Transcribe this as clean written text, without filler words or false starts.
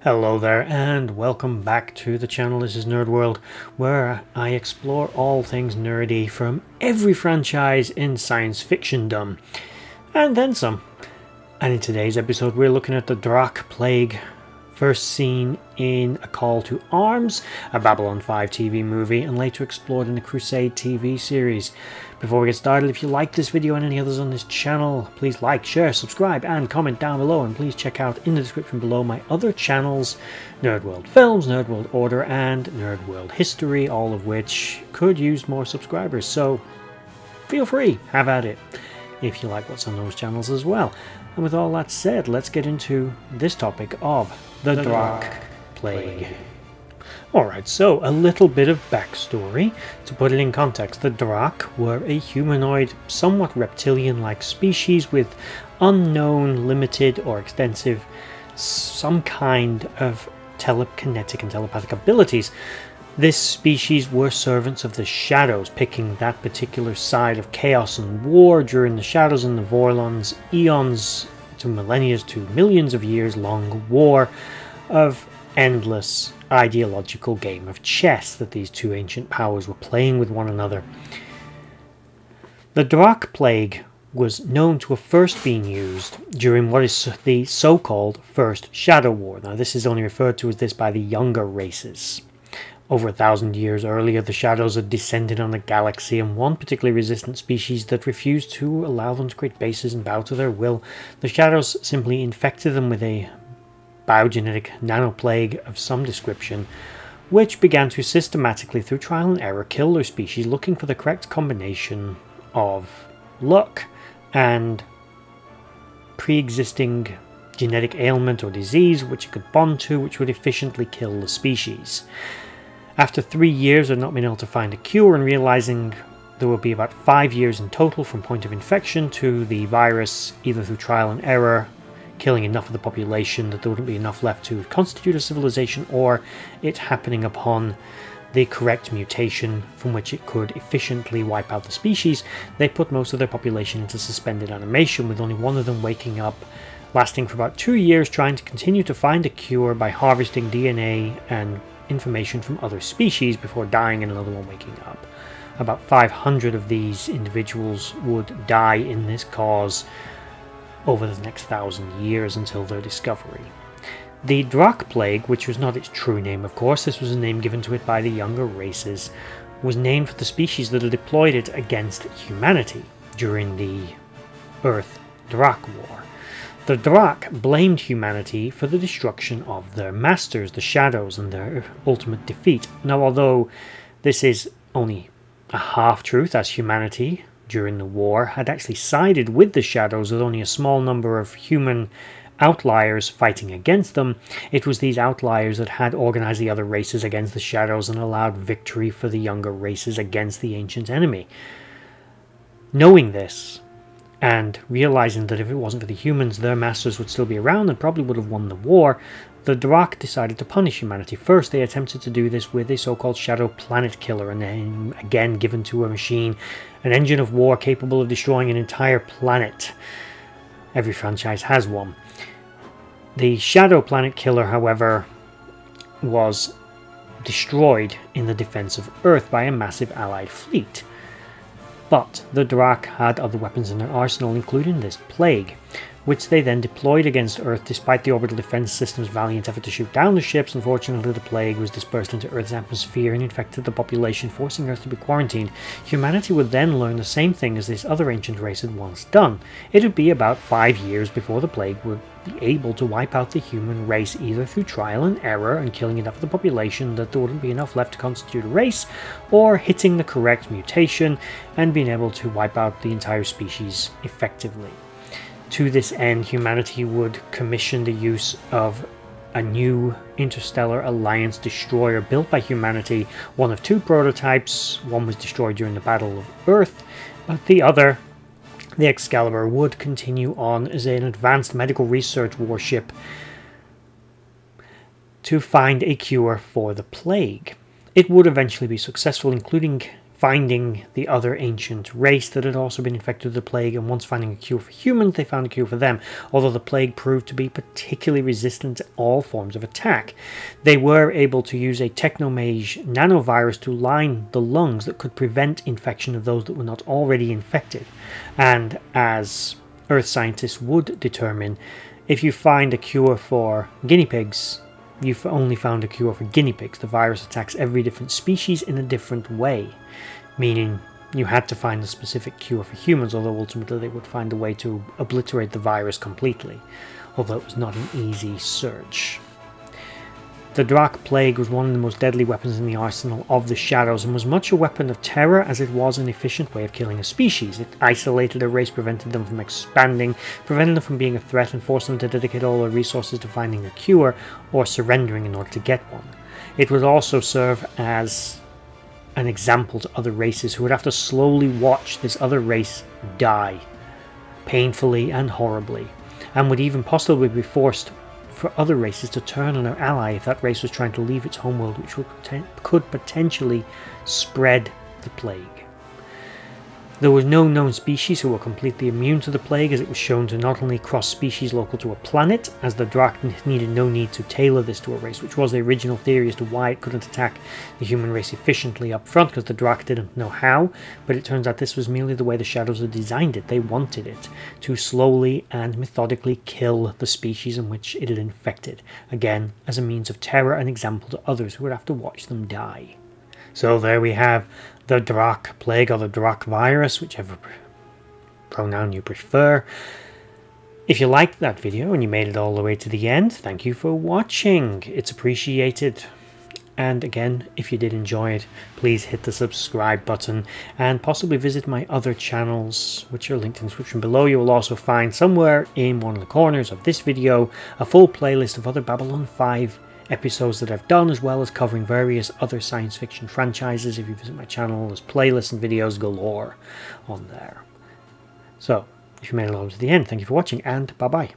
Hello there and welcome back to the channel. This is Nerd World, where I explore all things nerdy from every franchise in science fictiondom and then some. And in today's episode we're looking at the Drakh Plague, first seen in A Call to Arms, a Babylon 5 TV movie, and later explored in the Crusade TV series. Before we get started, if you like this video and any others on this channel, please like, share, subscribe and comment down below, and please check out in the description below my other channels, Nerd World Films, Nerd World Order and Nerd World History, all of which could use more subscribers, so feel free, have at it if you like what's on those channels as well. And with all that said, let's get into this topic of the Drakh Plague. Alright, so a little bit of backstory. To put it in context, the Drakh were a humanoid, somewhat reptilian-like species with unknown, limited, or extensive some kind of telekinetic and telepathic abilities. This species were servants of the Shadows, picking that particular side of chaos and war during the Shadows and the Vorlon's eons to millennia to millions of years long war of endless ideological game of chess that these two ancient powers were playing with one another. The Drakh Plague was known to have first been used during what is the so-called First Shadow War. Now this is only referred to as this by the younger races. Over 1,000 years earlier, the Shadows had descended on the galaxy, and one particularly resistant species that refused to allow them to create bases and bow to their will, the Shadows simply infected them with a biogenetic nanoplague of some description, which began to systematically, through trial and error, kill their species, looking for the correct combination of luck and pre-existing genetic ailment or disease which it could bond to, which would efficiently kill the species. After 3 years of not being able to find a cure and realizing there will be about 5 years in total from point of infection to the virus, either through trial and error, killing enough of the population that there wouldn't be enough left to constitute a civilization, or it happening upon the correct mutation from which it could efficiently wipe out the species, they put most of their population into suspended animation, with only one of them waking up, lasting for about 2 years, trying to continue to find a cure by harvesting DNA and information from other species before dying and another one waking up. About 500 of these individuals would die in this cause over the next 1,000 years until their discovery. The Drakh Plague, which was not its true name of course, this was a name given to it by the younger races, was named for the species that had deployed it against humanity during the Earth-Drakh War. The Drakh blamed humanity for the destruction of their masters, the Shadows, and their ultimate defeat. Now, although this is only a half-truth, as humanity during the war had actually sided with the Shadows with only a small number of human outliers fighting against them, it was these outliers that had organized the other races against the Shadows and allowed victory for the younger races against the ancient enemy. Knowing this, and realizing that if it wasn't for the humans, their masters would still be around and probably would have won the war, the Drakh decided to punish humanity. First, they attempted to do this with a so-called Shadow Planet Killer, a name again given to a machine, an engine of war capable of destroying an entire planet. Every franchise has one. The Shadow Planet Killer, however, was destroyed in the defense of Earth by a massive allied fleet. But the Drakh had other weapons in their arsenal, including this plague, which they then deployed against Earth despite the orbital defense system's valiant effort to shoot down the ships. Unfortunately, the plague was dispersed into Earth's atmosphere and infected the population, forcing Earth to be quarantined. Humanity would then learn the same thing as this other ancient race had once done. It would be about 5 years before the plague would be able to wipe out the human race, either through trial and error and killing enough of the population that there wouldn't be enough left to constitute a race, or hitting the correct mutation and being able to wipe out the entire species effectively. To this end, humanity would commission the use of a new interstellar alliance destroyer built by humanity. One of two prototypes. One was destroyed during the Battle of Earth, but the other, the Excalibur, would continue on as an advanced medical research warship to find a cure for the plague. It would eventually be successful, including finding the other ancient race that had also been infected with the plague, and once finding a cure for humans, they found a cure for them, although the plague proved to be particularly resistant to all forms of attack. They were able to use a technomage nanovirus to line the lungs that could prevent infection of those that were not already infected, and as Earth scientists would determine, if you find a cure for guinea pigs, you've only found a cure for guinea pigs. The virus attacks every different species in a different way, meaning you had to find a specific cure for humans, although ultimately they would find a way to obliterate the virus completely, although it was not an easy search. The Drakh Plague was one of the most deadly weapons in the arsenal of the Shadows, and was much a weapon of terror as it was an efficient way of killing a species. It isolated a race, prevented them from expanding, prevented them from being a threat, and forced them to dedicate all their resources to finding a cure or surrendering in order to get one. It would also serve as an example to other races who would have to slowly watch this other race die, painfully and horribly, and would even possibly be forced for other races to turn on their ally if that race was trying to leave its homeworld, which could potentially spread the plague. There was no known species who were completely immune to the plague, as it was shown to not only cross species local to a planet, as the Drakh needed no need to tailor this to a race, which was the original theory as to why it couldn't attack the human race efficiently up front, because the Drakh didn't know how, but it turns out this was merely the way the Shadows had designed it. They wanted it to slowly and methodically kill the species in which it had infected, again as a means of terror and example to others who would have to watch them die. So there we have the Drakh Plague, or the Drakh virus, whichever pronoun you prefer. If you liked that video and you made it all the way to the end, thank you for watching. It's appreciated. And again, if you did enjoy it, please hit the subscribe button and possibly visit my other channels, which are linked in the description below. You will also find somewhere in one of the corners of this video a full playlist of other Babylon 5 episodes that I've done, as well as covering various other science fiction franchises. If you visit my channel, there's playlists and videos galore on there. So, if you made it along to the end, thank you for watching, and bye bye.